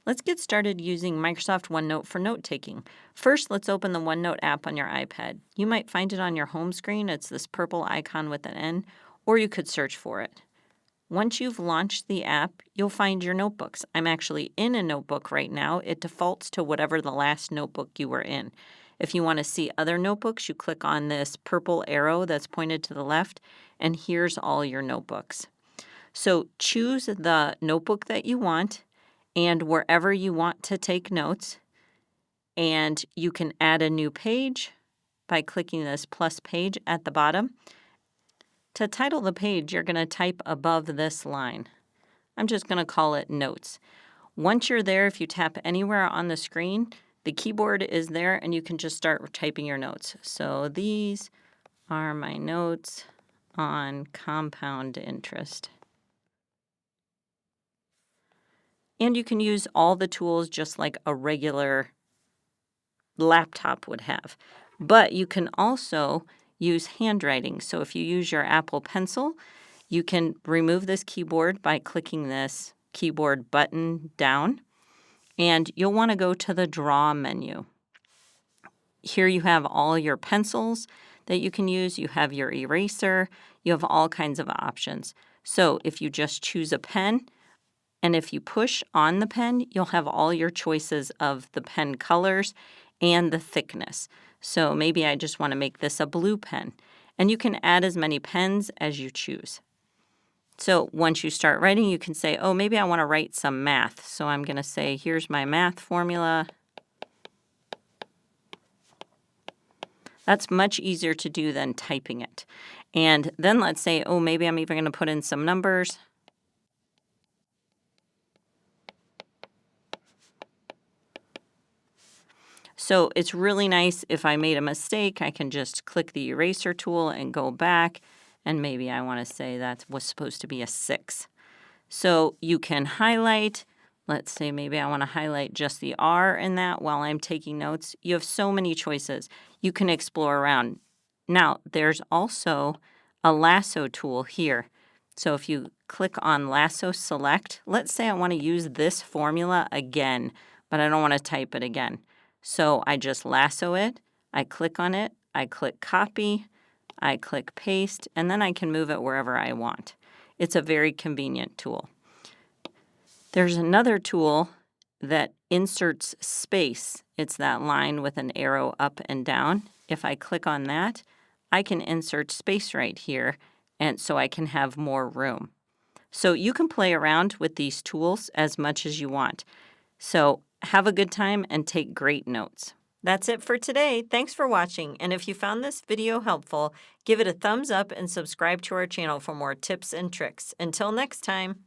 Let's get started using Microsoft OneNote for note-taking. First, let's open the OneNote app on your iPad. You might find it on your home screen. It's this purple icon with an N, or you could search for it. Once you've launched the app, you'll find your notebooks. I'm actually in a notebook right now. It defaults to whatever the last notebook you were in. If you want to see other notebooks, you click on this purple arrow that's pointed to the left, and here's all your notebooks. So choose the notebook that you want and wherever you want to take notes, and you can add a new page by clicking this plus page at the bottom. To title the page, you're going to type above this line. I'm just going to call it Notes. Once you're there, if you tap anywhere on the screen, the keyboard is there and you can just start typing your notes. So these are my notes on compound interest. And you can use all the tools just like a regular laptop would have. But you can also use handwriting. So if you use your Apple Pencil, you can remove this keyboard by clicking this keyboard button down. And you'll want to go to the Draw menu. Here you have all your pencils that you can use. You have your eraser. You have all kinds of options. So if you just choose a pen, and if you push on the pen, you'll have all your choices of the pen colors and the thickness. So maybe I just want to make this a blue pen. And you can add as many pens as you choose. So once you start writing, you can say, oh, maybe I want to write some math. So I'm going to say, here's my math formula. That's much easier to do than typing it. And then let's say, oh, maybe I'm even going to put in some numbers. So it's really nice if I made a mistake, I can just click the eraser tool and go back, and maybe I want to say that was supposed to be a 6. So you can highlight, let's say maybe I want to highlight just the R in that while I'm taking notes. You have so many choices. You can explore around. Now, there's also a lasso tool here. So if you click on Lasso Select, let's say I want to use this formula again, but I don't want to type it again. So I just lasso it, I click on it, I click copy, I click paste, and then I can move it wherever I want. It's a very convenient tool. There's another tool that inserts space. It's that line with an arrow up and down. If I click on that, I can insert space right here, and so I can have more room. So you can play around with these tools as much as you want. So have a good time and take great notes. That's it for today. Thanks for watching. And if you found this video helpful, give it a thumbs up and subscribe to our channel for more tips and tricks. Until next time.